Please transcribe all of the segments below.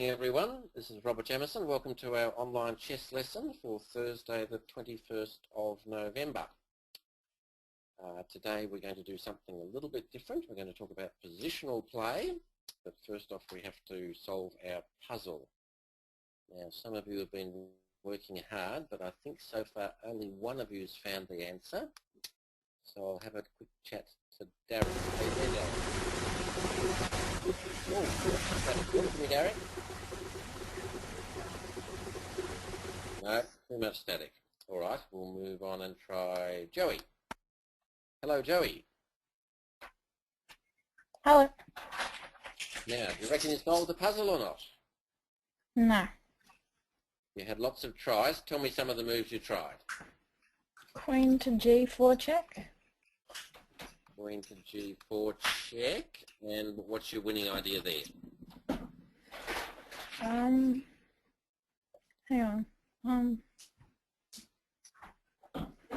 everyone. This is Robert Jamieson. Welcome to our online chess lesson for Thursday the 21st of November. Today we're going to do something a little bit different. We're going to talk about positional play, but first off we have to solve our puzzle. Now some of you have been working hard, but I think so far only one of you has found the answer. So I'll have a quick chat to Darren. Hey there, Darren. Oh, good for me, Darren. No, too much static. All right, we'll move on and try Joey. Hello, Joey. Hello. Now, do you reckon you solved the puzzle or not? No. You had lots of tries. Tell me some of the moves you tried. Queen to G4 check. Queen to G4 check. And what's your winning idea there? Hang on.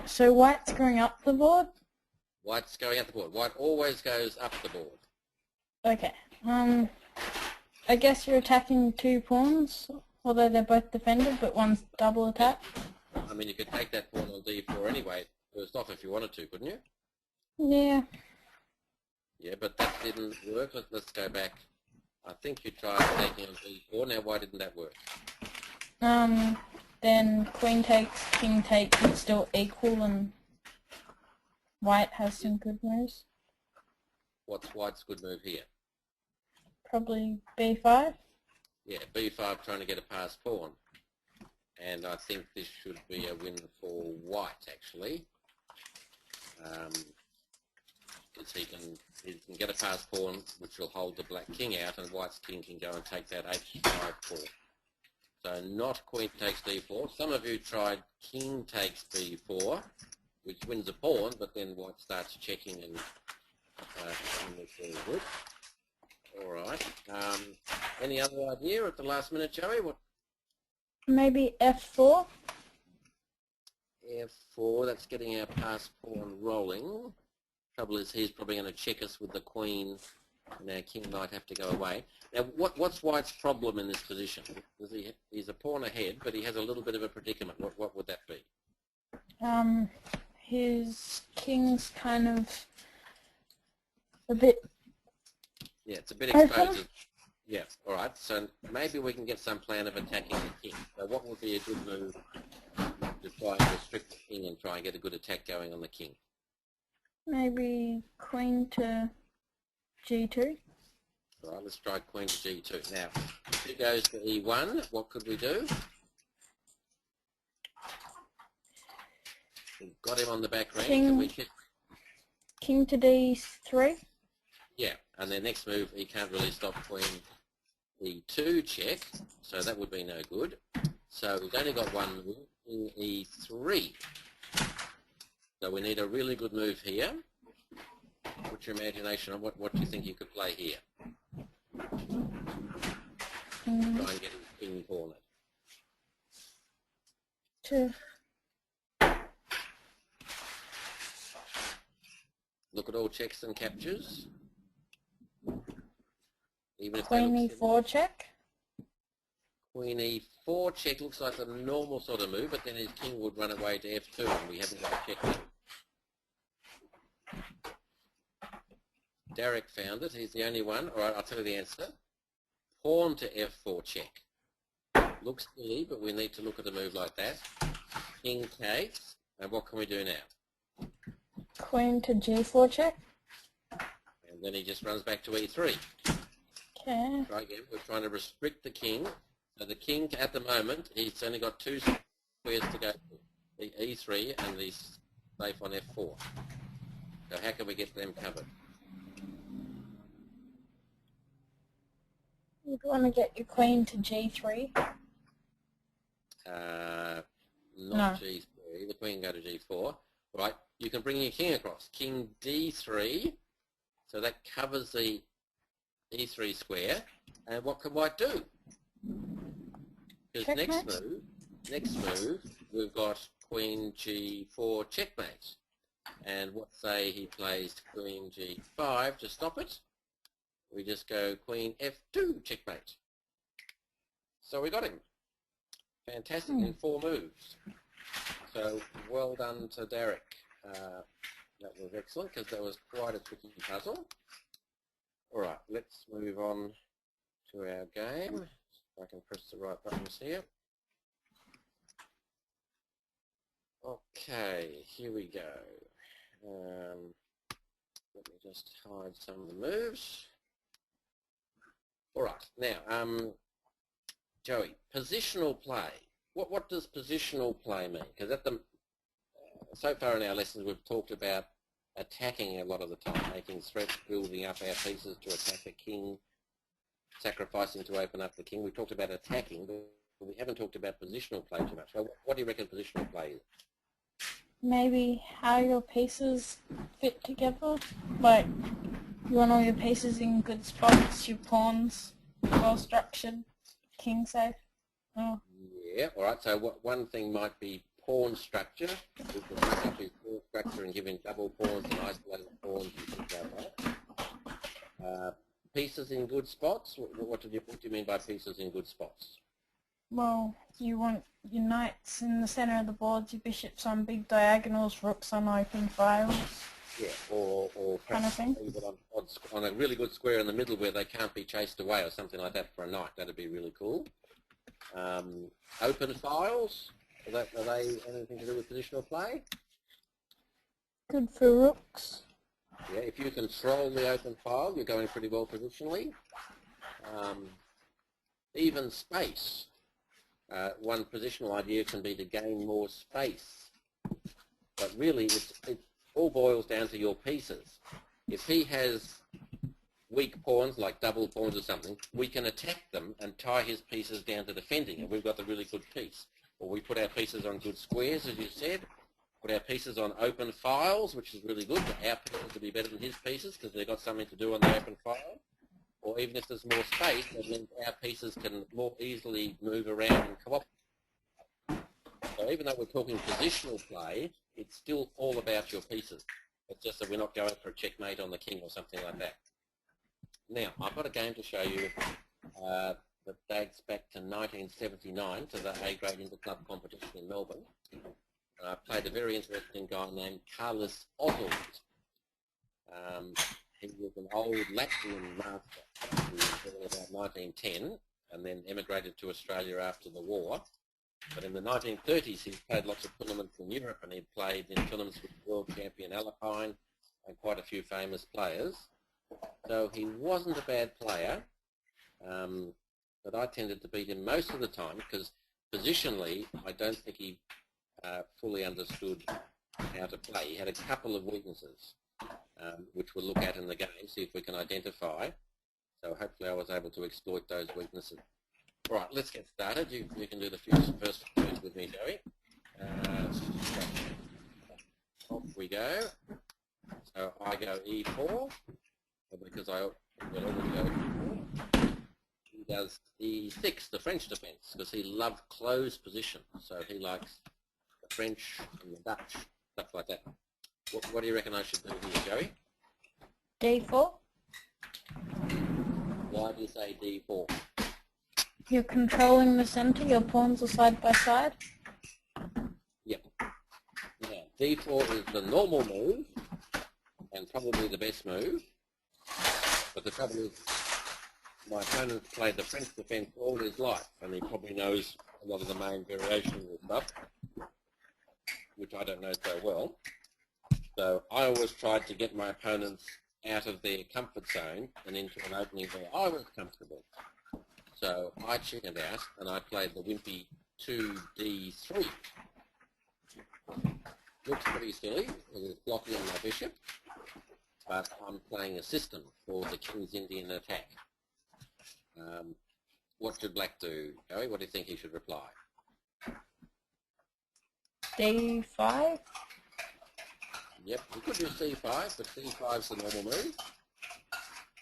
So white's going up the board? White's going up the board. White always goes up the board. Okay. I guess you're attacking two pawns, although they're both defended, but one's double attack. I mean, you could take that pawn on D4 anyway, first off, if you wanted to, couldn't you? Yeah. Yeah, but that didn't work. Let's go back. I think you tried taking on D4. Now, why didn't that work? Then queen takes, king takes, it's still equal, and white has some good moves. What's white's good move here? Probably B5. Yeah, B5 trying to get a passed pawn. And I think this should be a win for white, actually. Because he can get a passed pawn, which will hold the black king out, and white's king can go and take that H5 pawn. So not queen takes D4. Some of you tried king takes B4, which wins a pawn, but then white starts checking and good. All right. Any other idea at the last minute, Joey? What? Maybe F4. F4. That's getting our passed pawn rolling. Trouble is, he's probably going to check us with the queen. And our king might have to go away. Now, what's white's problem in this position? He's a pawn ahead, but he has a little bit of a predicament. What would that be? His king's kind of a bit... Yeah, it's a bit exposed. Yeah, all right. So maybe we can get some plan of attacking the king. So what would be a good move to try and restrict the king and try and get a good attack going on the king? Maybe queen to G2. All right, let's try queen to G2. Now, if he goes to E1, what could we do? We've got him on the back rank. King to D3. Yeah, and then next move, he can't really stop queen E2 check, so that would be no good. So we've only got one move, in E3. So we need a really good move here. Put your imagination on what do you think you could play here? Try and get his king cornered. Look at all checks and captures. Even if Queen E4 check. Queen E4 check looks like a normal sort of move, but then his king would run away to F2 and we haven't got a check there. Derek found it. He's the only one. All right, I'll tell you the answer. Pawn to F4 check. Looks silly, but we need to look at a move like that. King takes. And what can we do now? Queen to G4 check. And then he just runs back to E3. Okay. Try again. We're trying to restrict the king. So the king, at the moment, he's only got two squares to go. The E3 and he's safe on F4. So how can we get them covered? You'd want to get your queen to G3. Not No. G3. The queen can go to G4. Right. You can bring your king across. King D3. So that covers the E3 square. And what can white do? Because next move, we've got queen G4 checkmate. And what say he plays queen G5 to stop it? We just go queen F2 checkmate. So we got him. Fantastic in 4 moves. So well done to Derek. That was excellent because that was quite a tricky puzzle. All right, let's move on to our game. If I can press the right buttons here. Okay, here we go. Let me just hide some of the moves. All right, now, Joey, positional play. What does positional play mean? Because so far in our lessons we've talked about attacking a lot of the time, making threats, building up our pieces to attack a king, sacrificing to open up the king. We've talked about attacking, but we haven't talked about positional play too much. So what do you reckon positional play is? Maybe how your pieces fit together. Like, you want all your pieces in good spots, your pawns well structured, king safe. Oh. Yeah, all right. So one thing might be pawn structure. We can pick up his pawn structure and give him double pawns and isolated pawns and things like that. Pieces in good spots. What do you mean by pieces in good spots? Well, you want your knights in the centre of the board, your bishops on big diagonals, rooks on open files. Yeah, or kind of thing. On a really good square in the middle where they can't be chased away or something like that for a knight. That'd be really cool. Open files. Are they anything to do with positional play? Good for rooks. Yeah, if you control the open file, you're going pretty well positionally. Even space. One positional idea can be to gain more space. But really, it all boils down to your pieces. If he has weak pawns, like double pawns or something, we can attack them and tie his pieces down to defending, and we've got a really good piece. Or we put our pieces on good squares, as you said, put our pieces on open files, which is really good, for our pieces to be better than his pieces because they've got something to do on the open file. Or even if there's more space, that means our pieces can more easily move around and cooperate. So even though we're talking positional play, it's still all about your pieces. It's just that we're not going for a checkmate on the king or something like that. Now, I've got a game to show you that dates back to 1979, to the A-grade inter-club competition in Melbourne. I played a very interesting guy named Carlos Oswald. He was an old Latvian master who was born about 1910 and then emigrated to Australia after the war. But in the 1930s, he played lots of tournaments in Europe, and he played in tournaments with world champion Alpine and quite a few famous players. So he wasn't a bad player, but I tended to beat him most of the time because positionally, I don't think he fully understood how to play. He had a couple of weaknesses, which we'll look at in the game, see if we can identify. So hopefully I was able to exploit those weaknesses. All right, let's get started. You can do the first moves with me, Joey. Off we go. So I go E4, because I will always go E4. He does E6, the French defence, because he loved closed position. So he likes the French and the Dutch, stuff like that. What do you reckon I should do here, Joey? D4. Why do you say D4? You're controlling the centre, your pawns are side by side. Yep. Now, D4 is the normal move, and probably the best move. But the trouble is, my opponent played the French defence all his life, and he probably knows a lot of the main variations and stuff, which I don't know so well. So I always tried to get my opponents out of their comfort zone and into an opening where I was comfortable. So I chickened out and I played the wimpy 2D3. Looks pretty silly, it's blocking my bishop, but I'm playing a system for the King's Indian attack. What should black do, Joey? What do you think he should reply? D5. Yep, he could do C5, but C5's the normal move.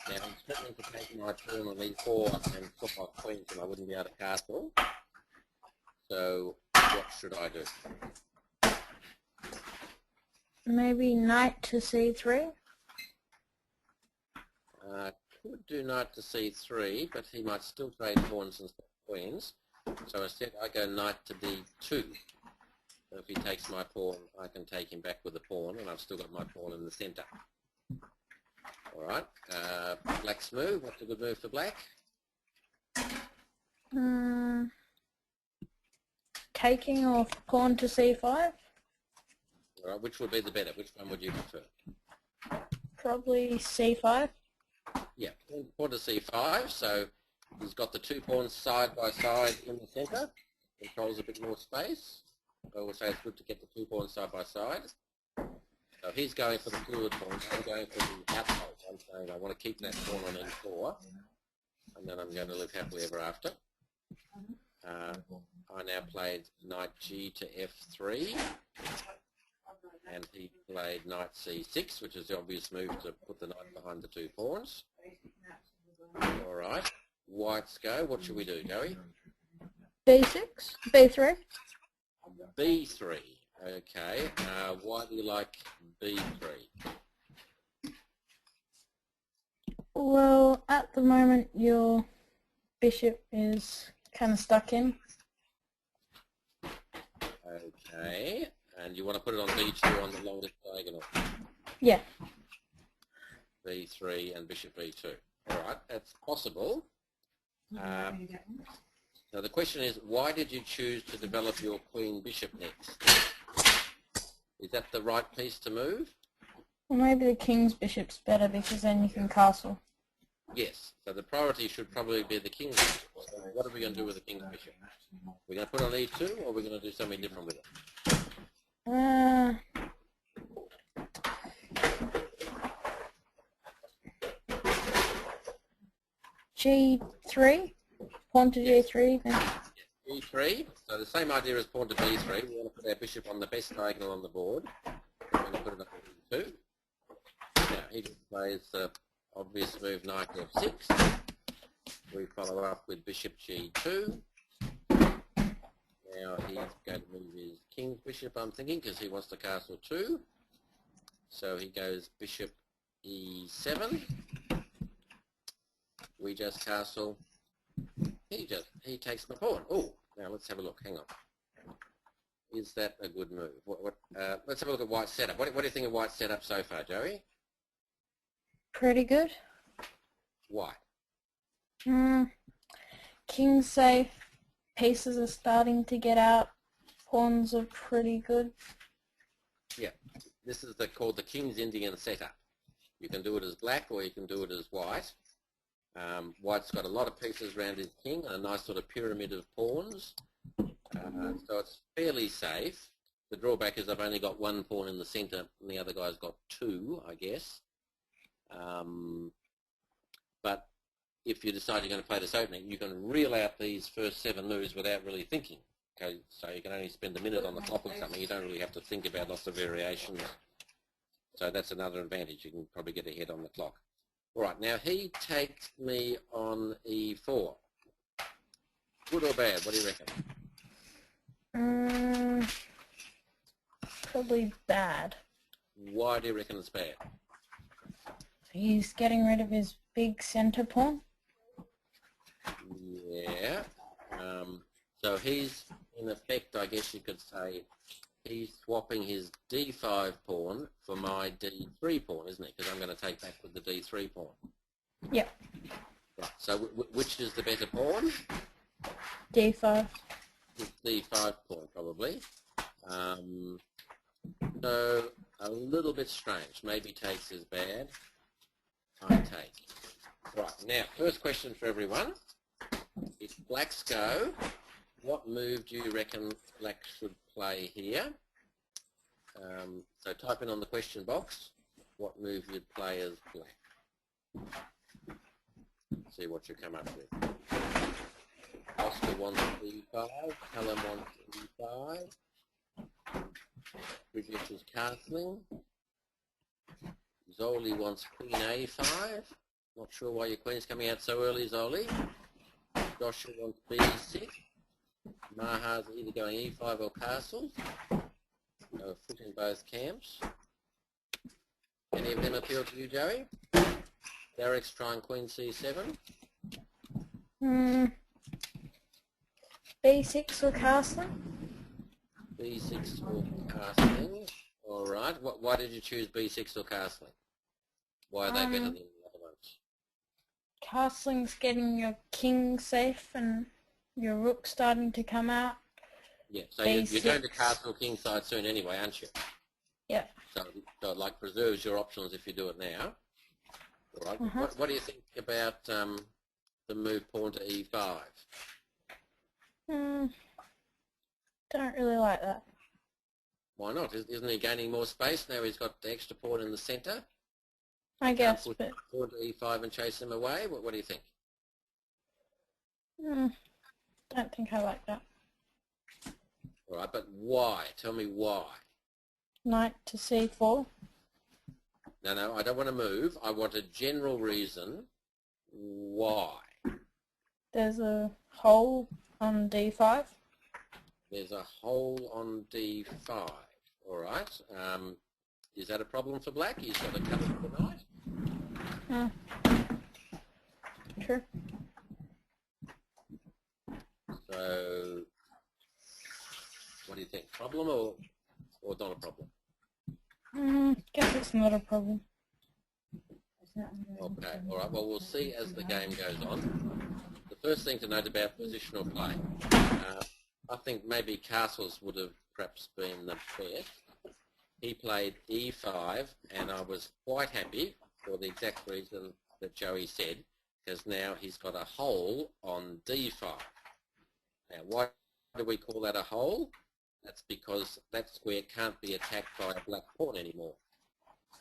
Now I'm threatening to take my pawn on E4 and put my queens and I wouldn't be able to castle. So what should I do? Maybe knight to C3. Could do knight to C3, but he might still trade pawns and stuff queens. So instead I go knight to d2. So if he takes my pawn, I can take him back with the pawn, and I've still got my pawn in the centre. All right, black's move. What's a good move for black? Taking off pawn to c5. All right, which would be the better? Which one would you prefer? Probably c5. Yeah, pawn to c5. So he's got the two pawns side by side in the centre. Controls a bit more space. I always say it's good to get the two pawns side by side. So he's going for the fluid pawn. I'm going for the outside. I'm saying I want to keep that pawn on e4, and then I'm going to live happily ever after. I now played knight g to f3, and he played knight c6, which is the obvious move to put the knight behind the two pawns. All right, white's go. What should we do, Joey? b6, b3. b3. Okay. Why do you like b3? Well, at the moment your bishop is kind of stuck in. Okay. And you want to put it on b2 on the longest diagonal? Yeah. b3 and bishop b2. All right, that's possible. Now the question is, why did you choose to develop your queen bishop next? Is that the right piece to move? Well, maybe the king's bishop's better because then you can castle. Yes, so the priority should probably be the king's bishop. So what are we going to do with the king's bishop? We're going to put on e2, or we're going to do something different with it? G3? Pawn to G3 then? E3, so the same idea as pawn to b3. We want to put our bishop on the best diagonal on the board. We're going to put it on e2. Now he just plays the obvious move knight f6. We follow up with bishop g2. Now he's going to move his king's bishop, I'm thinking, because he wants to castle 2. So he goes bishop e7. We just castle. He takes my pawn. Oh, now let's have a look. Hang on. Is that a good move? Let's have a look at white's setup. What do you think of white's setup so far, Joey? Pretty good. Why? King's safe. Pieces are starting to get out. Pawns are pretty good. Yeah, this is called the King's Indian setup. You can do it as black or you can do it as white. White's got a lot of pieces around his king and a nice sort of pyramid of pawns. So it's fairly safe. The drawback is I've only got one pawn in the centre and the other guy's got 2, I guess. But if you decide you're going to play this opening, you can reel out these first 7 moves without really thinking. Okay, so you can only spend a minute on the clock or something. You don't really have to think about lots of variations. So that's another advantage. You can probably get ahead on the clock. All right, now he takes me on e4. Good or bad? What do you reckon? Probably bad. Why do you reckon it's bad? He's getting rid of his big centre pawn. Yeah. So he's, in effect, I guess you could say, he's swapping his d5 pawn for my d3 pawn, isn't it? Because I'm going to take back with the d3 pawn. Yep. Right. So which is the better pawn? D5. It's d5 pawn, probably. So a little bit strange. Maybe takes is bad. I take. Right. Now, first question for everyone. If blacks go, what move do you reckon black should play here? So type in on the question box what move you'd play as black. See what you come up with. Oscar wants e5, Callum wants e5, Bridget is castling, Zoli wants queen a5, not sure why your queen's coming out so early, Zoli. Joshua wants b6, Maha's either going e5 or castles. So fit in both camps. Any of them appeal to you, Joey? Derek's trying queen c7. B6 or castling. B6 or castling. All right. Why did you choose B6 or castling? Why are they better than the other ones? Castling's getting your king safe and your rook starting to come out. Yeah, so you're going to castle king side soon anyway, aren't you? Yeah. So it like preserves your options if you do it now. All right. What do you think about the move pawn to E5? Don't really like that. Why not? Isn't he gaining more space now? He's got the extra pawn in the centre. I guess, put but pawn to E5 and chase him away. What do you think? don't think I like that. All right, but why? Tell me why. Knight to C4. No, I don't want to move. I want a general reason why. There's a hole on D5. There's a hole on D5. All right. Is that a problem for black? He's got to cut it for the knight. True. So, what do you think? Problem or not a problem? Guess it's not a problem. Okay, all right. Well, we'll see as the game goes on. The first thing to note about positional play, I think maybe Castles would have perhaps been the best. He played E5, and I was quite happy for the exact reason that Joey said, because now he's got a hole on D5. Now, why do we call that a hole? That's because that square can't be attacked by a black pawn anymore.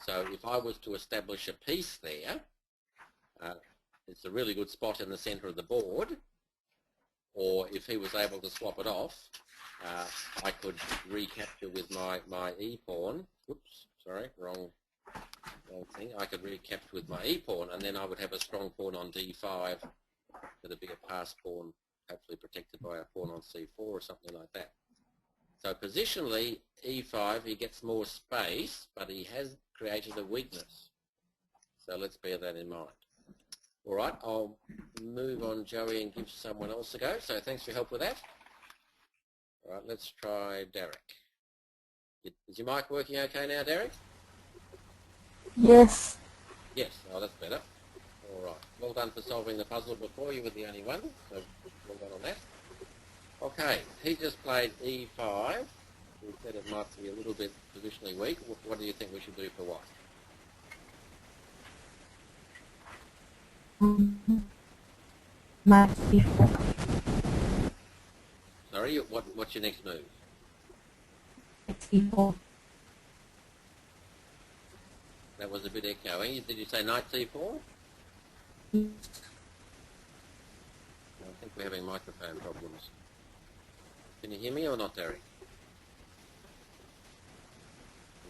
So if I was to establish a piece there, it's a really good spot in the centre of the board, or if he was able to swap it off, I could recapture with my e-pawn. Whoops, sorry, wrong thing. I could recapture with my e-pawn, and then I would have a strong pawn on D5 that'd be a pass pawn, hopefully protected by a pawn on C4 or something like that. So positionally, E5, he gets more space, but he has created a weakness. So let's bear that in mind. All right, I'll move on, Joey, and give someone else a go. So thanks for your help with that. All right, let's try Derek. Is your mic working okay now, Derek? Yes. Yes, oh, that's better. All right, well done for solving the puzzle before. You were the only one, so well done on that. Okay, he just played E5. We said it might be a little bit positionally weak. What do you think we should do for white? Knight C4. Sorry, what's your next move? C4. That was a bit echoing. Did you say knight C4? Yes. I think we're having microphone problems. Can you hear me or not, Derek?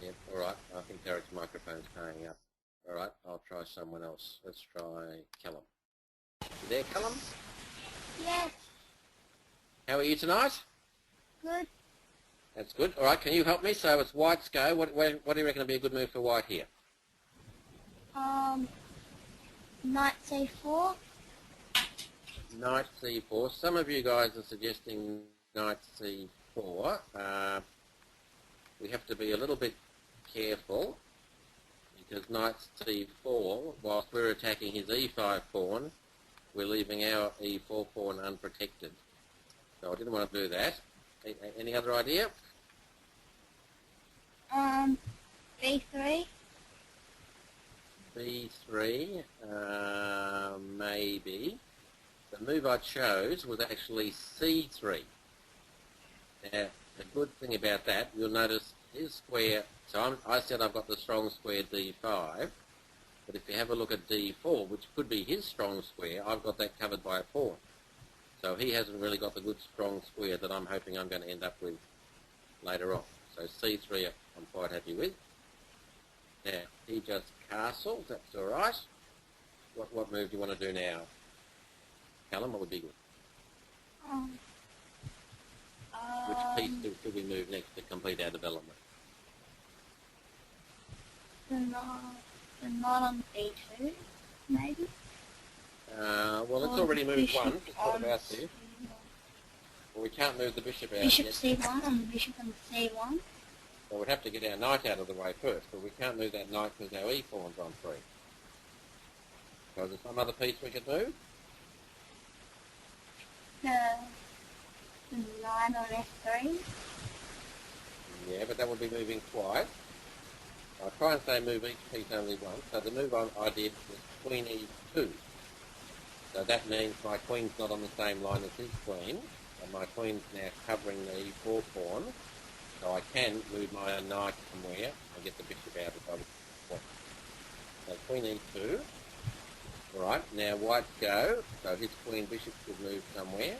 Yep, all right. I think Derek's microphone's playing up. All right, I'll try someone else. Let's try Callum. You there, Callum? Yes. How are you tonight? Good. That's good. All right, can you help me? So it's white's go. What do you reckon would be a good move for white here? Knight C4. Knight C4. Some of you guys are suggesting knight C4. We have to be a little bit careful because knight C4, whilst we're attacking his E5 pawn, we're leaving our E4 pawn unprotected. So I didn't want to do that. Any other idea? B3. B3, maybe. The move I chose was actually C3. Now, the good thing about that, you'll notice his square, so I said I've got the strong square D5, but if you have a look at D4, which could be his strong square, I've got that covered by a pawn. So he hasn't really got the good strong square that I'm hoping I'm going to end up with later on. So C3 I'm quite happy with. Now, he just castles, that's all right. What move do you want to do now? Callum, what would be good? Which piece should we move next to complete our development? The knot on B2, maybe? Well, let's already move one. It's not about to. Well, we can't move the bishop out Bishop yet. c1 and the bishop on c1. So we'd have to get our knight out of the way first, but we can't move that knight because our e-pawn's on free. So is there some other piece we could move? The 9 on f3. Yeah, but that would be moving twice. I'll try and say move each piece only once. So the move I did was queen e2. So that means my queen's not on the same line as his queen, and my queen's now covering the e4 pawn. So I can move my knight somewhere and get the bishop out if I want. So queen e2. Right, now white's go. So his queen bishop should move somewhere.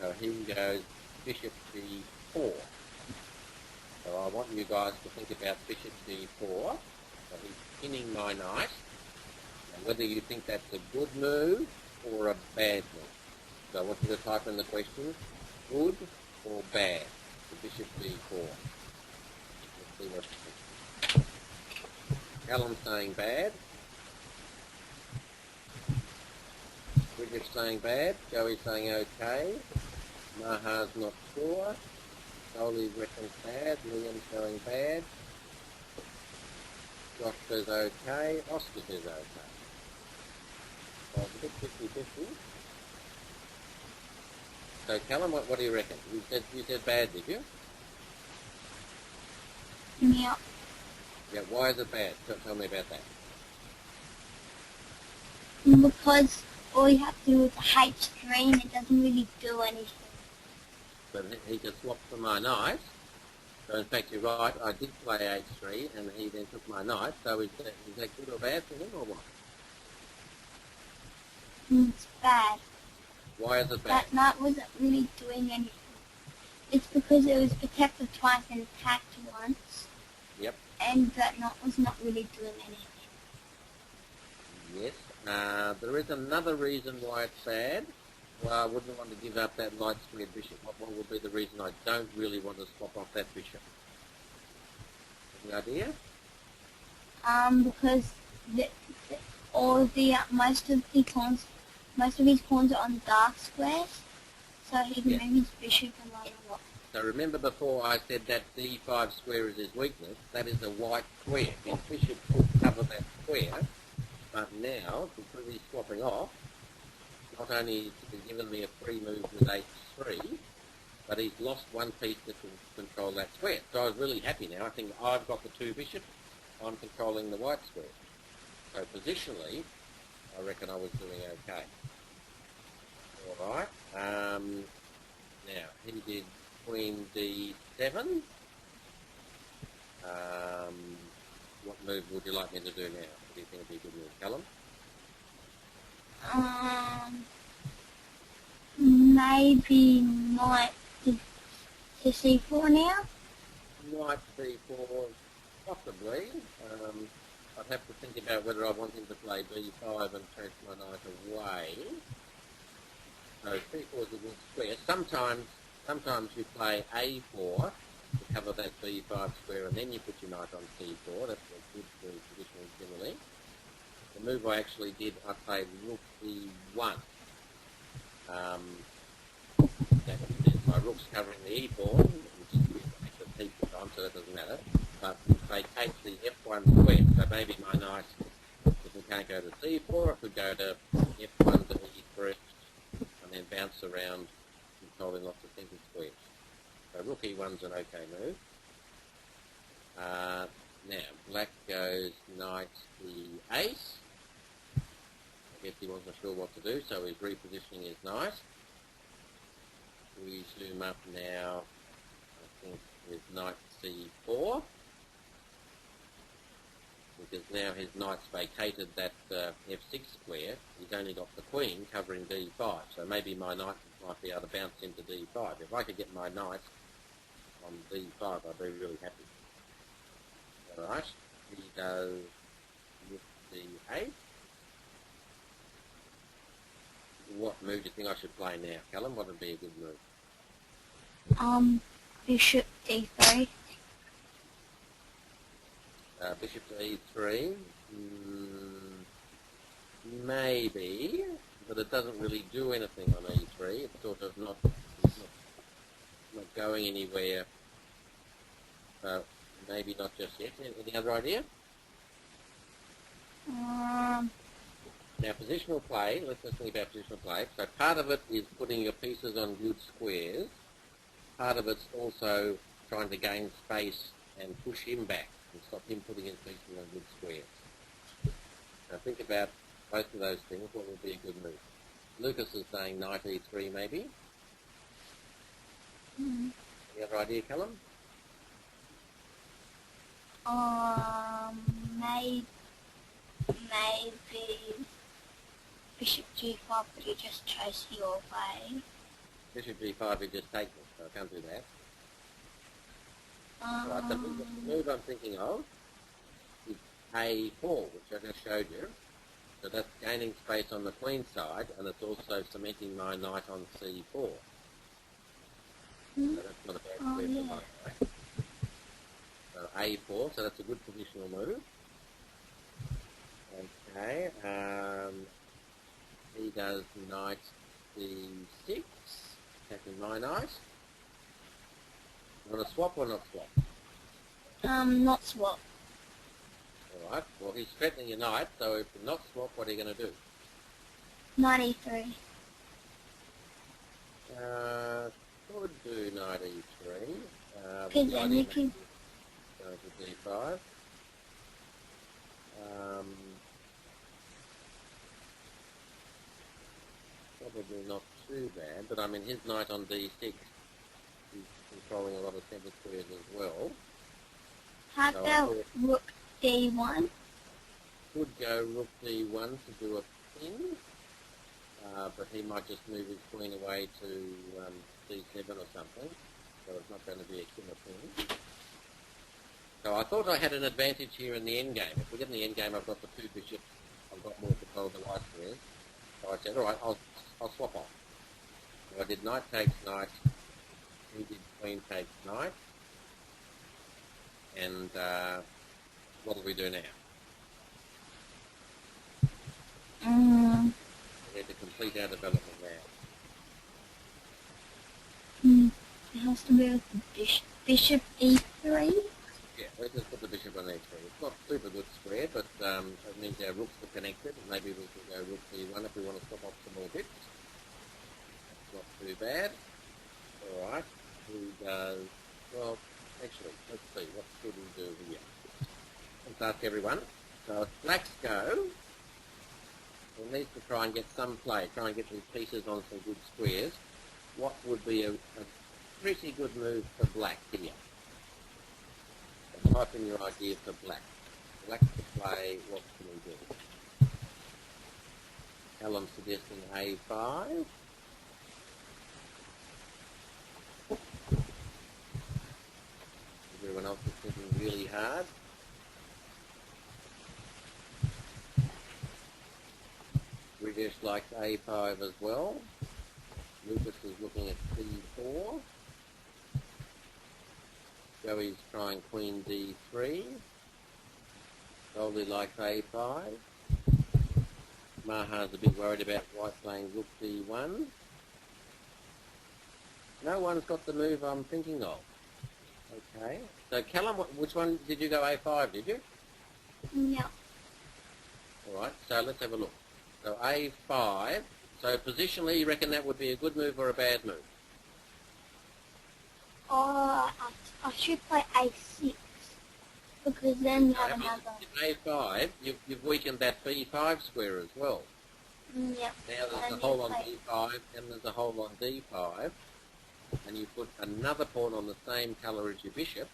So he goes bishop d4. So I want you guys to think about bishop d4. So he's pinning my knight. And whether you think that's a good move or a bad move. So I want you to type in the question, good or bad, for bishop d4. Let's see what you think. Callum's saying bad. Bridget's saying bad. Joey's saying okay. Maha's not sure. Dolly reckons bad. Liam's going bad. Josh says okay. Oscar says okay. So it's a bit 50-50. So Callum, what do you reckon? You said bad, did you? Yeah. Yeah, why is it bad? Tell me about that. Because all you have to do is h3 and it doesn't really do anything. But he just swapped for my knight. So in fact, you're right, I did play h3 and he then took my knight. So is that good or bad for him or what? It's bad. Why is it bad? That knight wasn't really doing anything. It's because it was protected twice and attacked once. Yep. And that knight was not really doing anything. Yes. There is another reason why it's sad. Well, I wouldn't want to give up that light squared bishop. What would be the reason I don't really want to swap off that bishop? Any idea? Because most of his pawns are on dark squares, so he can move his bishop and blah blah blah. So remember before I said that d5 square is his weakness. That is a white square. His bishop could cover that square, but now because he's swapping off, not only has he given me a free move with h3, but he's lost one piece that can control that square. So I was really happy now. I think I've got the two bishops. I'm controlling the white square. So positionally, I reckon I was doing okay. All right. Now, he did queen d7. What move would you like me to do now? What do you think would be a good move, Callum? Maybe knight to c4 now? Knight c4, possibly. I'd have to think about whether I want him to play b5 and chase my knight away. So c4 is a good square. Sometimes you play a4 to cover that b5 square, and then you put your knight on c4. That's a good move traditionally generally. The move I actually did, I played rook e1. My rook's covering the e-pawn, which is a piece of time, so that doesn't matter. But they take the f1 square, so maybe my knight, if it can't go to c4, it could go to f1 to e3, and then bounce around, controlling lots of centre squares. So rook e1's an okay move. Now, black goes knight e8. I guess he wasn't sure what to do, so he's repositioning his knight. We zoom up now, I think, with knight c4. Because now his knight's vacated that f6 square, he's only got the queen covering d5, so maybe my knight might be able to bounce into d5. If I could get my knight on d5, I'd be really happy. Alright, he does rook d8. What move do you think I should play now, Callum? What would be a good move? Bishop d3. Bishop to e3. Maybe, but it doesn't really do anything on e3. It's sort of not going anywhere. So maybe not just yet. Any other idea? Now, positional play, let's just think about positional play. So part of it is putting your pieces on good squares. Part of it's also trying to gain space and push him back and stop him putting his pieces on good squares. Now think about both of those things. What would be a good move? Lucas is saying knight e3 maybe. Any other idea, Callum? Maybe bishop g5, but he just chose your way. Bishop g5, he just takes it, so I can't do that. Right, the move I'm thinking of is a4, which I just showed you. So that's gaining space on the queen side, and it's also cementing my knight on c4. So that's not a bad square for my knight. So a4, so that's a good positional move. Okay, he does knight d6, attacking my knight. You want to swap or not swap? Not swap. Alright, well he's threatening your knight, so if you not swap, what are you going to do? Knight e3. Could do knight e3. Because then you can... Go to d5. Probably not too bad, but I mean his knight on d6 is controlling a lot of centre squares as well. How So about rook d1? Could go rook d1 to do a pin, but he might just move his queen away to d7 or something, so it's not going to be a killer pin. So I thought I had an advantage here in the endgame. If we get in the endgame, I've got the two bishops, I've got more control of the white squares. So I said, alright, I'll swap off. So I did knight takes knight, he did queen takes knight, and what do we do now? We need to complete our development now. It has to be with the bishop e3. Yeah, let's just put the bishop on e3. It's not super good square, but it means our rooks are connected. Maybe we can go rook d1 if we want to swap off some more bits. That's not too bad. Alright, who does... Well, actually, let's see, what should we do here? Let's ask everyone. So if blacks go, we need to try and get some play, try and get these pieces on some good squares. What would be a pretty good move for black here? Type in your idea for black. Black to play, what can we do? Callum's suggesting a5. Everyone else is thinking really hard. British likes a5 as well. Lucas is looking at c4. Joey's trying queen d3. Goldie likes a5. Maha's a bit worried about white playing rook d1. No one's got the move I'm thinking of. Okay. So Callum, which one did you go a5, did you? Yeah. Alright, so let's have a look. So a5. So positionally, you reckon that would be a good move or a bad move? I should play a6 because then you have another. a5, you've weakened that b5 square as well. Yep. Now there's a hole on b5 and there's a hole on d5, and you put another pawn on the same colour as your bishop.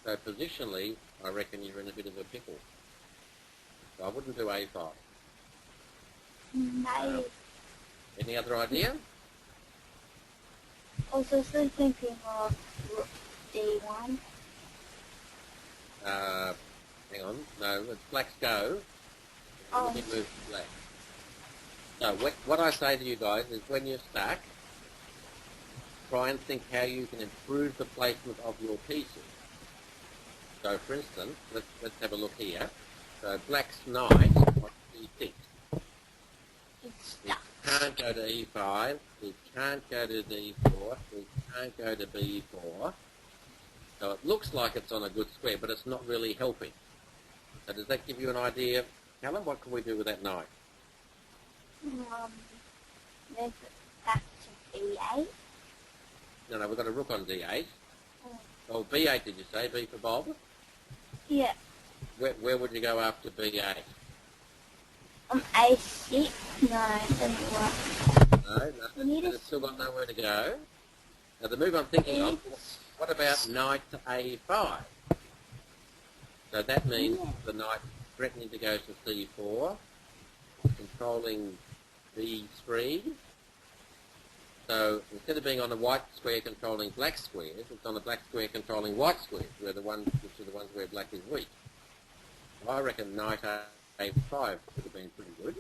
So positionally, I reckon you're in a bit of a pickle. So I wouldn't do a5. No. Any other idea? Also still thinking of rook d1. Hang on. No, it's black's go. Oh. Let me move to black. So what I say to you guys is when you're stuck, try and think how you can improve the placement of your pieces. So for instance, let's have a look here. So black's knight on d6. It's stuck. can't go to E5, he can't go to D4, he can't go to B4. So it looks like it's on a good square, but it's not really helping. So does that give you an idea, Callum? What can we do with that knight? Move it back to B8. No, we've got a rook on D8. Oh, B8 did you say? B for Bob? Yeah. Where would you go after B8? A6. No, it doesn't work. No, it's still got nowhere to go. Now the move I'm thinking of, what about knight to A5? So that means the knight threatening to go to C4, controlling B3. So instead of being on a white square controlling black squares, it's on a black square controlling white squares, which are the ones where black is weak. I reckon knight A5 would have been pretty good.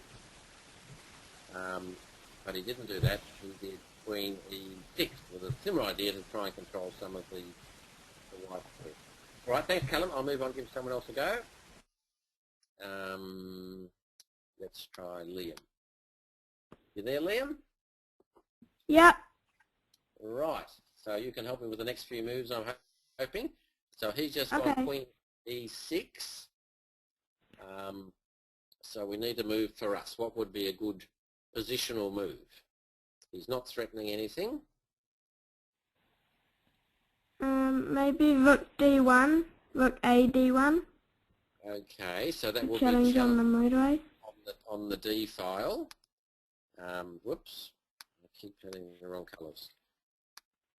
But he didn't do that. He did queen E6 with a similar idea to try and control some of the white squares. All right, thanks, Callum. I'll move on and give someone else a go. Let's try Liam. You there, Liam? Yep. Right. So you can help me with the next few moves, I'm hoping. So he's just gone queen E6. So we need to move for us. What would be a good positional move? He's not threatening anything. Maybe rook D1, rook A D1. Okay, so that will Challenge be on the motorway. On the D file. Whoops, I keep hitting the wrong colours.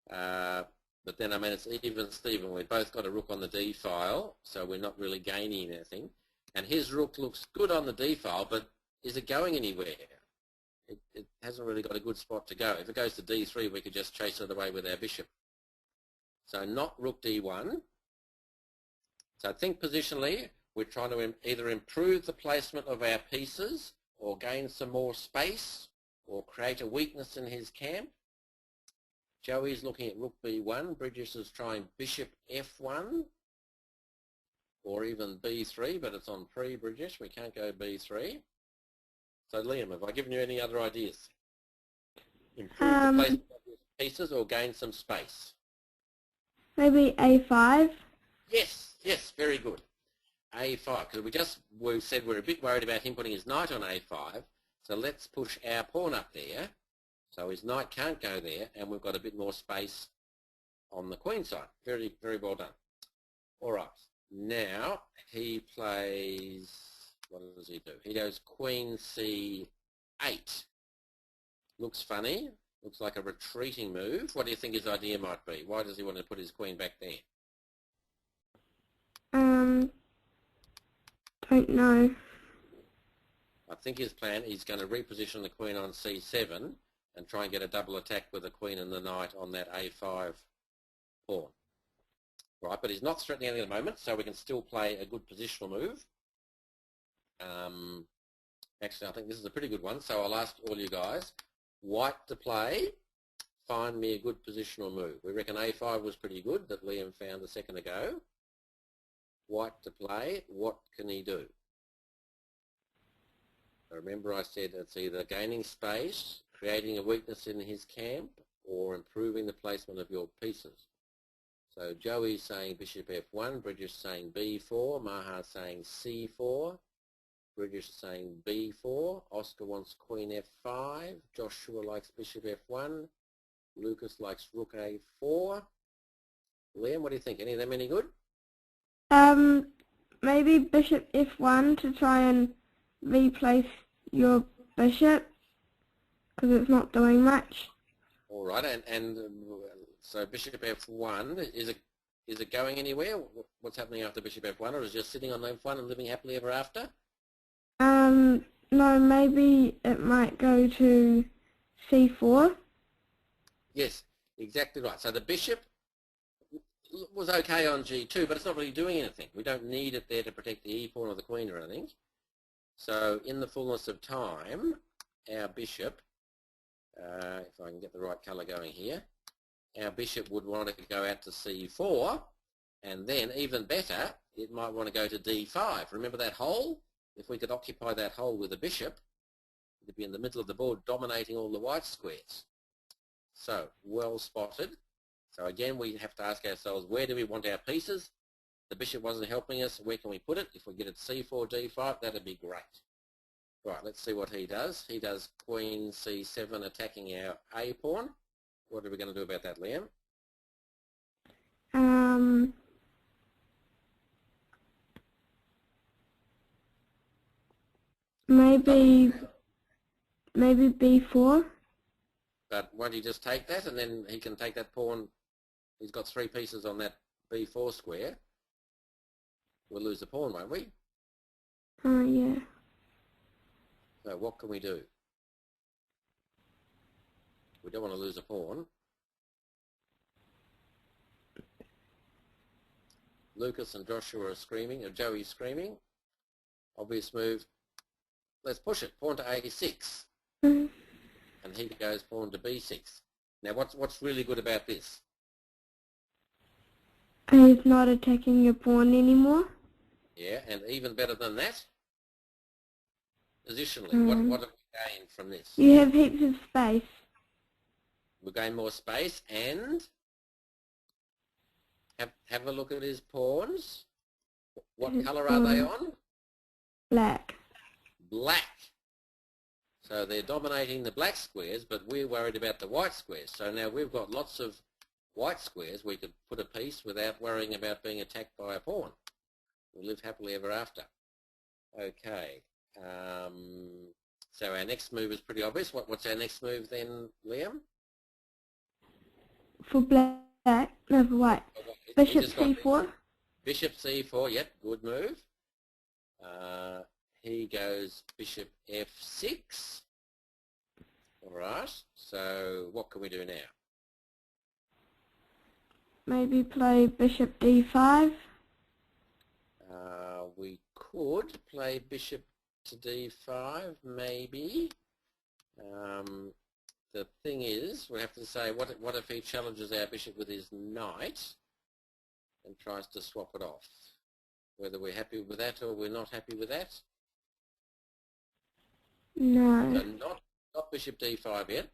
But then, I mean, it's even Steven. We've both got a rook on the D file, so we're not really gaining anything. And his rook looks good on the D file, but is it going anywhere? It hasn't really got a good spot to go. If it goes to D3, we could just chase it away with our bishop. So not rook D1. So I think positionally, we're trying to either improve the placement of our pieces or gain some more space or create a weakness in his camp. Joey's looking at rook B1. Bridges is trying bishop F1 or even B3, but it's on pre-Bridges. We can't go B3. So Liam, have I given you any other ideas? Improve the placement of his pieces or gain some space? Maybe A5. Yes, very good. A5, because we said we're a bit worried about him putting his knight on A5, so let's push our pawn up there, so his knight can't go there, and we've got a bit more space on the queen side. Very, very well done. All right, now he plays, what does he do? He goes queen C8. Looks funny. Looks like a retreating move. What do you think his idea might be? Why does he want to put his queen back there? Don't know. I think his plan, he's going to reposition the queen on C7 and try and get a double attack with the queen and the knight on that A5 pawn. Right, but he's not threatening anything at the moment, so we can still play a good positional move. Actually, I think this is a pretty good one, so I'll ask all you guys. White to play, find me a good positional move. We reckon A5 was pretty good that Liam found a second ago. White to play, what can he do? Remember I said it's either gaining space, creating a weakness in his camp, or improving the placement of your pieces. So Joey's saying bishop F1, Bridges saying B4, Maha saying C4, Bridges saying B4, Oscar wants queen F5, Joshua likes bishop F1, Lucas likes rook A4. Liam, what do you think? Any of them any good? Maybe bishop F1 to try and replace your bishop, because it's not doing much. All right, and so bishop F1, is it going anywhere? What's happening after bishop F1, or is it just sitting on F1 and living happily ever after? No, maybe it might go to C4. Yes, exactly right. So the bishop was okay on G2, but it's not really doing anything. We don't need it there to protect the E-pawn or the queen or anything. So in the fullness of time, our bishop, if I can get the right colour going here, our bishop would want to go out to C4, and then even better, it might want to go to D5. Remember that hole? If we could occupy that hole with a bishop, to be in the middle of the board dominating all the white squares. So, well spotted. So again, we have to ask ourselves, where do we want our pieces? The bishop wasn't helping us. Where can we put it? If we get it c4, d5, that'd be great. Right, let's see what he does. He does queen c7 attacking our a pawn. What are we going to do about that, Liam? Maybe b4. But won't he just take that and then he can take that pawn? He's got 3 pieces on that b4 square. We'll lose the pawn, won't we? Yeah. So what can we do? We don't want to lose a pawn. Lucas and Joshua are screaming, or Joey's screaming. Obvious move. Let's push it. Pawn to a6. Mm. And he goes pawn to b6. Now what's really good about this? He's not attacking your pawn anymore. Yeah, and even better than that, positionally, what have we gained from this? You have heaps of space. We gain more space and have a look at his pawns. What colour are they on? Black. Black. So they're dominating the black squares, but we're worried about the white squares. So now we've got lots of white squares. We could put a piece without worrying about being attacked by a pawn. We'll live happily ever after. Okay. So our next move is pretty obvious. What's our next move then, Liam? For black, no, for white. Bishop c4. Bishop c4, yep, good move. He goes bishop f6. All right, so what can we do now? Maybe play bishop d5. We could play bishop to d5, maybe. The thing is, we have to say, what if he challenges our bishop with his knight and tries to swap it off? Whether we're happy with that or we're not happy with that? No. So not bishop d5 yet.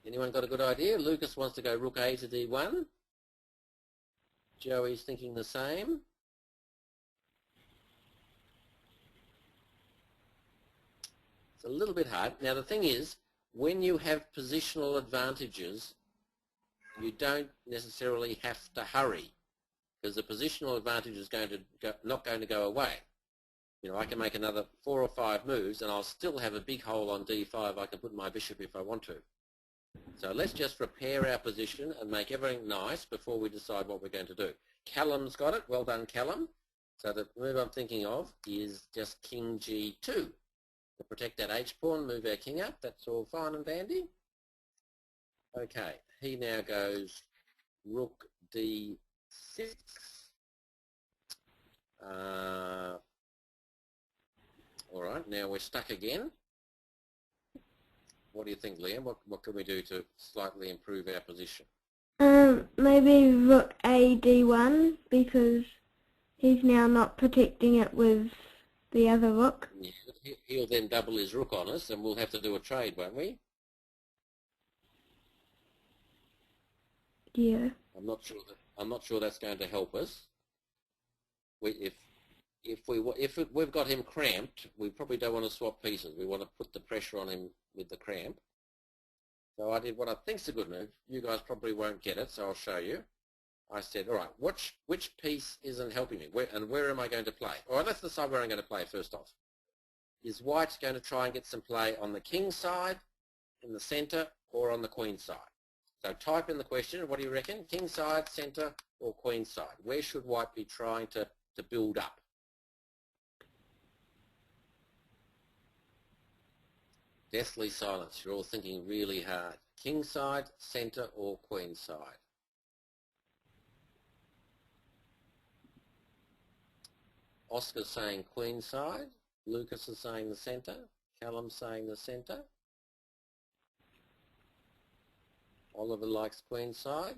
Anyone got a good idea? Lucas wants to go rook a to d1. Joey's thinking the same. It's a little bit hard. Now the thing is, when you have positional advantages, you don't necessarily have to hurry, because the positional advantage is not going to go away. You know, I can make another 4 or 5 moves and I'll still have a big hole on d5 I can put my bishop if I want to. So let's just repair our position and make everything nice before we decide what we're going to do. Callum's got it. Well done, Callum. So the move I'm thinking of is just king g2. To protect that h-pawn, move our king up. That's all fine and dandy. Okay, he now goes rook d6. All right, now we're stuck again. What do you think, Liam? What can we do to slightly improve our position? Maybe rook a d1, because he's now not protecting it with the other rook. Yeah, he'll then double his rook on us and we'll have to do a trade, won't we? Yeah. I'm not sure that's going to help us. If we've got him cramped, we probably don't want to swap pieces. We want to put the pressure on him with the cramp. So I did what I think's a good move. You guys probably won't get it, so I'll show you. I said, all right, which piece isn't helping me? Where am I going to play? All right, let's decide where I'm going to play first off. Is white going to try and get some play on the king side, in the centre, or on the queen side? So type in the question, what do you reckon? King side, centre, or queen side? Where should white be trying to build up? Deathly silence. You're all thinking really hard. King side, centre, or queen side? Oscar's saying queen side. Lucas is saying the centre. Callum's saying the centre. Oliver likes queen side.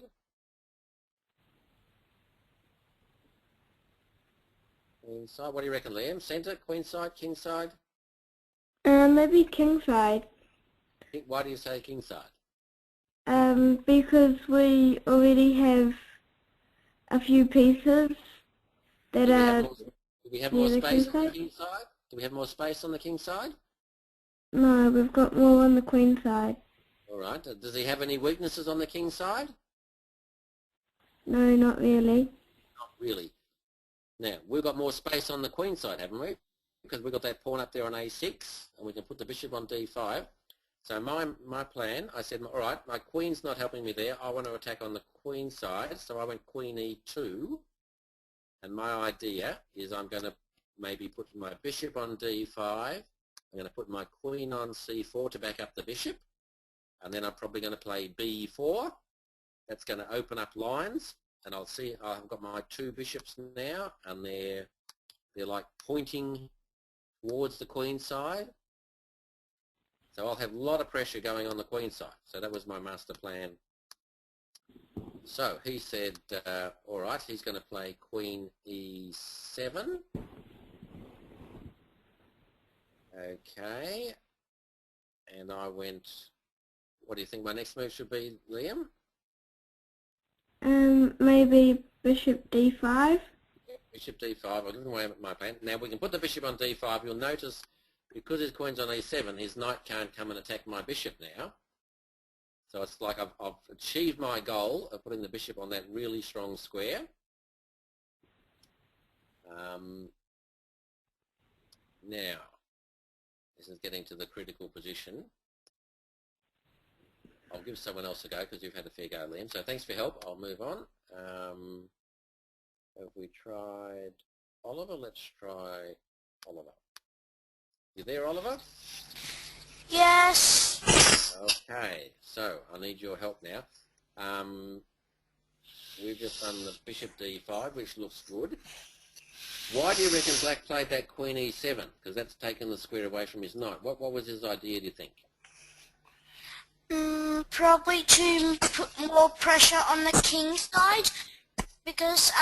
Queenside. What do you reckon, Liam? Centre, queenside, kingside? Maybe kingside. Why do you say kingside? Because we already have a few pieces that are Do we have near more the space on the kingside. kingside? Do we have more space on the kingside? No, we've got more on the queen side. All right. Does he have any weaknesses on the kingside? No, not really. Not really. Now, we've got more space on the queen side, haven't we? Because we've got that pawn up there on a6, and we can put the bishop on d5. So my plan, I said, all right, my queen's not helping me there. I want to attack on the queen side, so I went queen e2. And my idea is I'm going to maybe put my bishop on d5. I'm going to put my queen on c4 to back up the bishop. And then I'm probably going to play b4. That's going to open up lines. And I'll see, I've got my two bishops now, and they're like pointing towards the queen side. So I'll have a lot of pressure going on the queen side. So that was my master plan. So he said, all right, he's going to play queen e7. Okay. And I went, what do you think my next move should be, Liam? Maybe bishop d5. Bishop d5, I didn't away with my plan. Now we can put the bishop on d5. You'll notice, because his queen's on e7, his knight can't come and attack my bishop now. So it's like I've achieved my goal of putting the bishop on that really strong square. Now, this is getting to the critical position. I'll give someone else a go because you've had a fair go, Liam. So thanks for your help. I'll move on. Have we tried Oliver? Let's try Oliver. You there, Oliver? Yes. Okay, so I need your help now. We've just done the bishop d5, which looks good. Why do you reckon black played that queen e7? Because that's taken the square away from his knight. What was his idea, do you think? Probably to put more pressure on the king side, because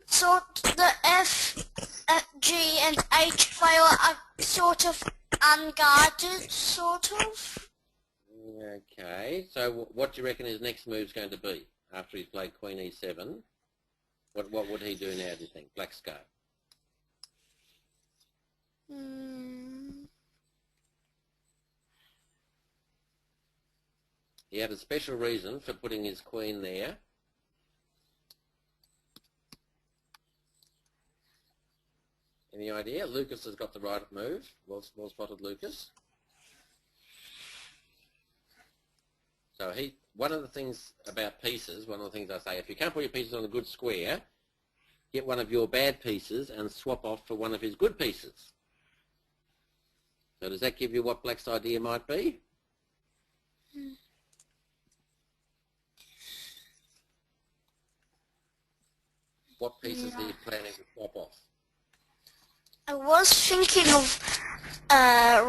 sort the F, G and H file are sort of unguarded, sort of. Okay, so what do you reckon his next move's going to be after he's played queen e7? What would he do now, do you think? Black's go. He had a special reason for putting his queen there. Any idea? Lucas has got the right move. Well spotted, Lucas. So one of the things about pieces, one of the things I say, if you can't put your pieces on a good square, get one of your bad pieces and swap off for one of his good pieces. So does that give you what Black's idea might be? What pieces are you planning to swap off? I was thinking of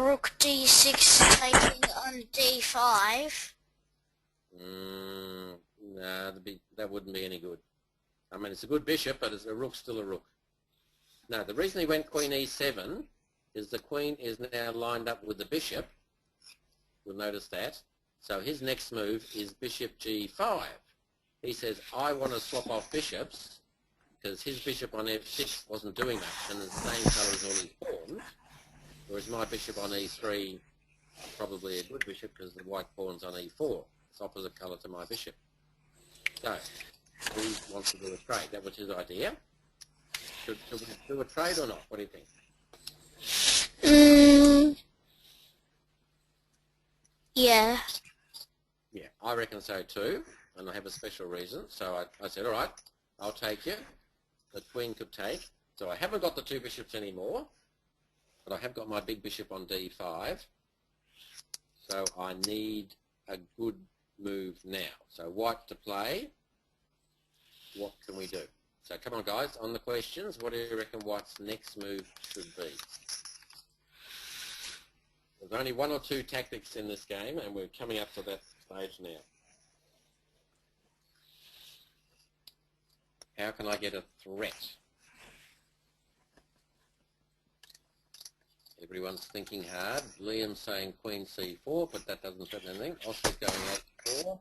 rook d6 taking on d5. No, that wouldn't be any good. I mean, it's a good bishop, but a rook's still a rook. No, the reason he went queen e7 is the queen is now lined up with the bishop. You'll notice that. So his next move is bishop g5. He says, I want to swap off bishops because his bishop on f6 wasn't doing much and it's the same colour as all his pawns, whereas my bishop on e3 probably a good bishop because the white pawn's on e4. It's opposite colour to my bishop. So he wants to do a trade. That was his idea. Should we do a trade or not? What do you think? Yeah. Yeah, I reckon so too, and I have a special reason. So I said, all right, I'll take you. The queen could take. So I haven't got the two bishops anymore, but I have got my big bishop on d5. So I need a good move now. So white to play. What can we do? So come on, guys, on the questions. What do you reckon white's next move should be? There's only one or two tactics in this game, and we're coming up to that stage now. How can I get a threat? Everyone's thinking hard. Liam's saying Queen C4, but that doesn't threaten anything. Oscar's going A4.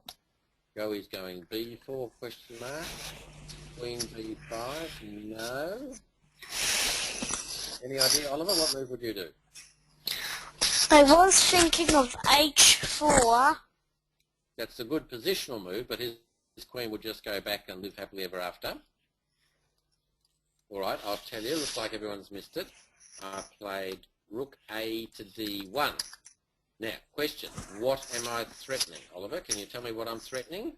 Joey's going B4, question mark. Queen B5, no. Any idea, Oliver, what move would you do? I was thinking of H4. That's a good positional move, but his queen would just go back and live happily ever after. All right, I'll tell you, looks like everyone's missed it. I played Rook A to D1. Now, question, what am I threatening? Oliver, can you tell me what I'm threatening?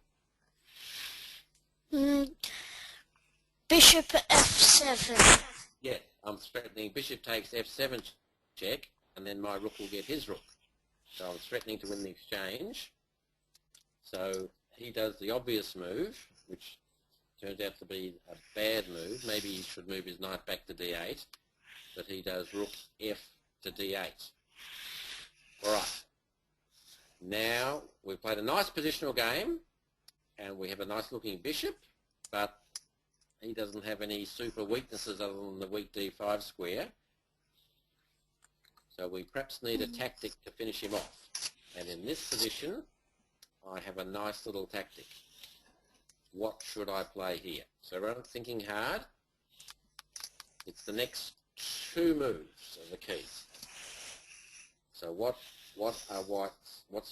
Bishop F7. Yeah, I'm threatening bishop takes F7 check, and then my rook will get his rook. So I'm threatening to win the exchange. So he does the obvious move, which turns out to be a bad move. Maybe he should move his knight back to D8, but he does Rook F to D8. All right. Now, we've played a nice positional game, and we have a nice looking bishop, but he doesn't have any super weaknesses other than the weak D5 square. So we perhaps need a tactic to finish him off. And in this position, I have a nice little tactic. What should I play here? So everyone thinking hard. It's the next two moves are the keys. So what's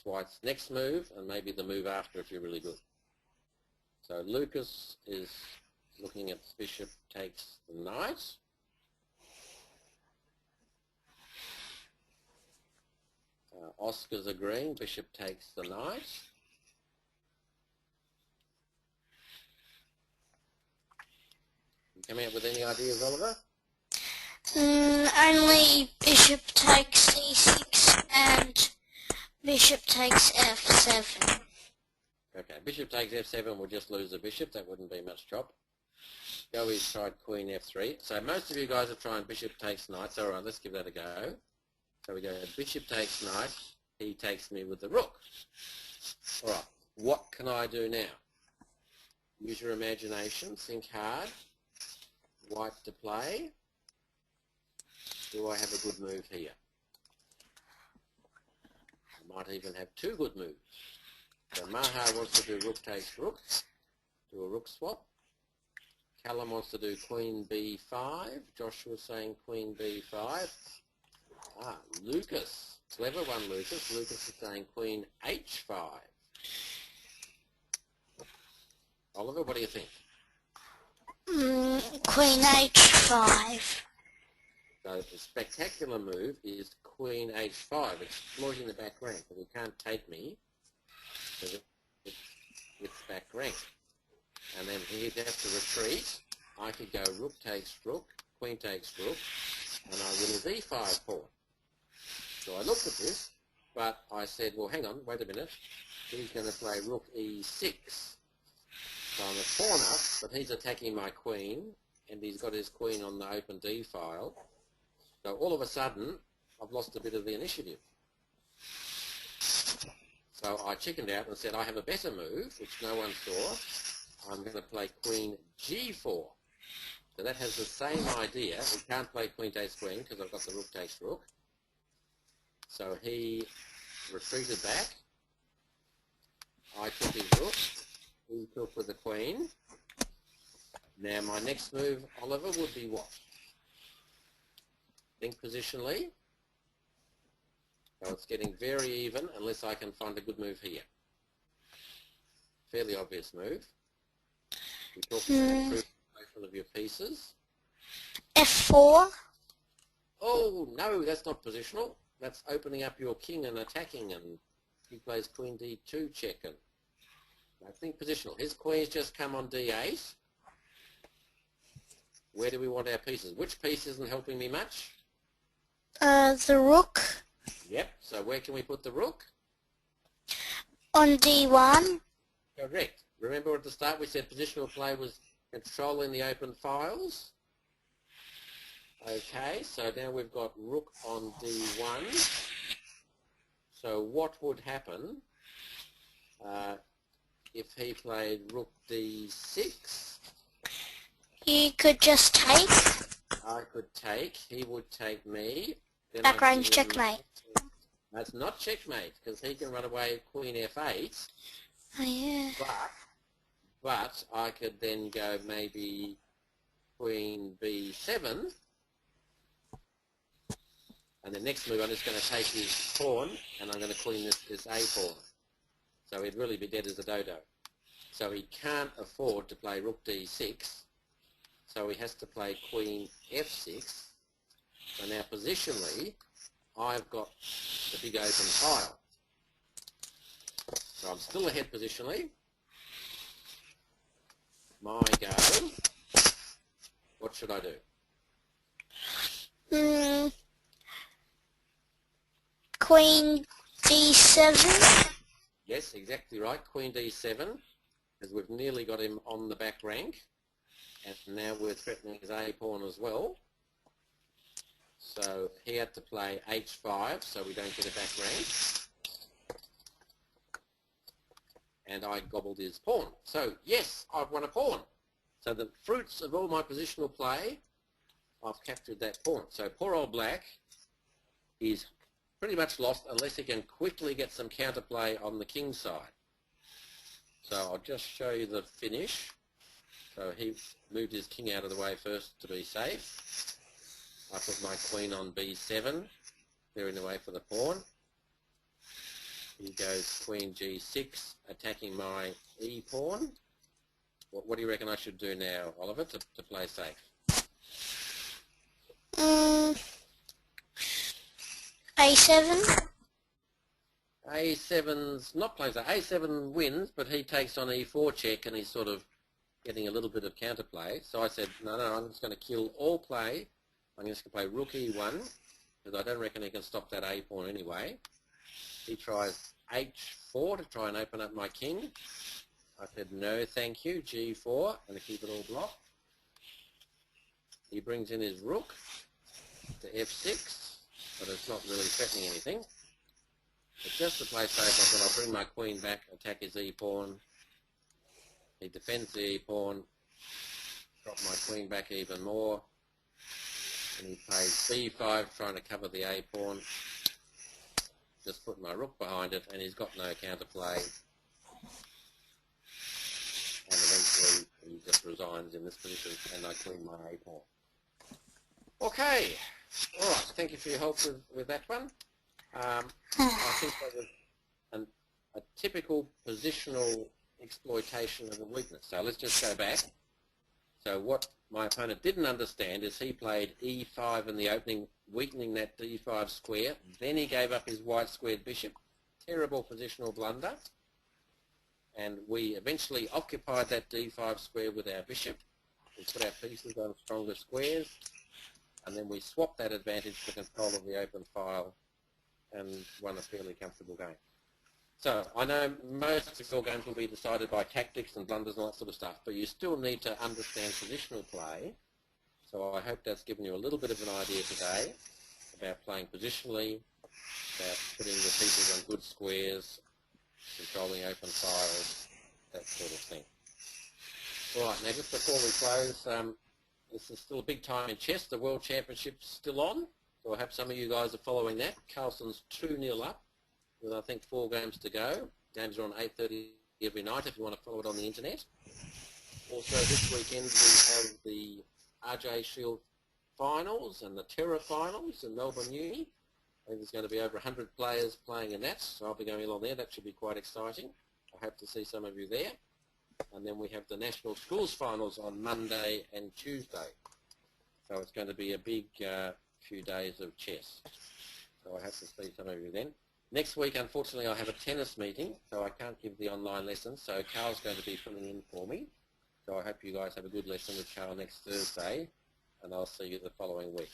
White's next move, and maybe the move after if you're really good. So Lucas is looking at bishop takes the knight. Oscar's agreeing, bishop takes the knight. You coming up with any ideas, Oliver? Only bishop takes C6 and bishop takes F7. Okay, bishop takes F7 will just lose the bishop. That wouldn't be much chop. Joey's tried Queen F3. So most of you guys are trying bishop takes knight. So all right, let's give that a go. So we go bishop takes knight. He takes me with the rook. All right, what can I do now? Use your imagination. Think hard. White to play. Do I have a good move here? I might even have two good moves. So Maha wants to do rook takes rook. Do a rook swap. Callum wants to do queen b5. Joshua's saying queen b5. Lucas. Clever one, Lucas. Lucas is saying queen h5. Oliver, what do you think? Queen h5. So the spectacular move is queen h5, exploiting the back rank, but he can't take me because it's back rank. And then he'd have to retreat. I could go rook takes rook, queen takes rook, and I win a d5 pawn. So I looked at this, but I said, well, hang on, wait a minute. He's going to play rook e6. So I'm a pawn up, but he's attacking my queen, and he's got his queen on the open d file. So all of a sudden, I've lost a bit of the initiative. So I chickened out and said, I have a better move, which no one saw. I'm going to play queen g4. So that has the same idea. We can't play queen takes queen because I've got the rook takes rook. So he retreated back. I took his rook. He took with the queen. Now my next move, Oliver, would be what? Think positionally. So it's getting very even unless I can find a good move here. Fairly obvious move. We talked about improvement of your pieces. F4. Oh, no, that's not positional. That's opening up your king and attacking, and he plays queen d2 check. And I think positional. His queen's just come on d8. Where do we want our pieces? Which piece isn't helping me much? The rook. Yep, so where can we put the rook? On d1. Correct. Remember at the start we said positional play was controlling the open files? Okay, so now we've got rook on d1. So what would happen if he played rook d6? You could just take. I could take. He would take me. then Back I range give him, checkmate. that's not checkmate, because he can run away Queen F8, Oh yeah. but I could then go maybe Queen B7, and the next move I'm just going to take his pawn, and I'm going to queen this A pawn. So he'd really be dead as a dodo. So he can't afford to play Rook D6, so he has to play Queen F6. So now positionally, I've got the big open file. So I'm still ahead positionally. My go. What should I do? Queen D7. Yes, exactly right. Queen D7, because we've nearly got him on the back rank. And now we're threatening his A pawn as well. So he had to play H5 so we don't get a back rank. And I gobbled his pawn. So yes, I've won a pawn. So the fruits of all my positional play, I've captured that pawn. So poor old black is pretty much lost unless he can quickly get some counterplay on the king side. So I'll just show you the finish. So he moved his king out of the way first to be safe. I put my queen on B7, clearing the way for the pawn. He goes Queen G6, attacking my E pawn. What do you reckon I should do now, Oliver, to play safe? A7. A7's not playing safe. A7 wins, but he takes on E4 check and he's sort of getting a little bit of counterplay. So I said, no, I'm just going to kill all play. I'm just going to play Rook E1, because I don't reckon he can stop that A pawn anyway. He tries H4 to try and open up my king. I said, no, thank you, G4, and to keep it all blocked. He brings in his rook to F6, but it's not really threatening anything. But just to play safe, I thought I'll bring my queen back, attack his E pawn. He defends the E pawn, drop my queen back even more, and he plays B5 trying to cover the A pawn. Just put my rook behind it, and he's got no counterplay. And eventually he just resigns in this position, and I queen my A pawn. Okay, all right. Thank you for your help with that one. I think that was a typical positional exploitation of a weakness. So let's just go back. So what my opponent didn't understand is he played E5 in the opening, weakening that D5 square. Then he gave up his white squared bishop. Terrible positional blunder. And we eventually occupied that D5 square with our bishop. We put our pieces on stronger squares. And then we swapped that advantage for control of the open file and won a fairly comfortable game. So I know most of your games will be decided by tactics and blunders and all that sort of stuff, but you still need to understand positional play. So I hope that's given you a little bit of an idea today about playing positionally, about putting the pieces on good squares, controlling open files, that sort of thing. All right, now just before we close, this is still a big time in chess. The World Championship's still on, so I hope some of you guys are following that. Carlson's 2-0 up, with I think 4 games to go. Games are on 8:30 every night if you want to follow it on the internet. Also this weekend we have the RJ Shield finals and the Terra finals in Melbourne Uni. I think there's going to be over 100 players playing in that, so I'll be going along there. That should be quite exciting. I hope to see some of you there. And then we have the National Schools finals on Monday and Tuesday. So it's going to be a big few days of chess. So I hope to see some of you then. Next week, unfortunately, I have a tennis meeting, so I can't give the online lessons. So Carl's going to be filling in for me. So I hope you guys have a good lesson with Carl next Thursday, and I'll see you the following week.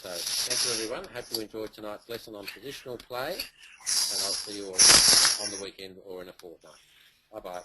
So thank you, everyone. Hope you enjoyed tonight's lesson on positional play, and I'll see you all on the weekend or in a fortnight. Bye-bye.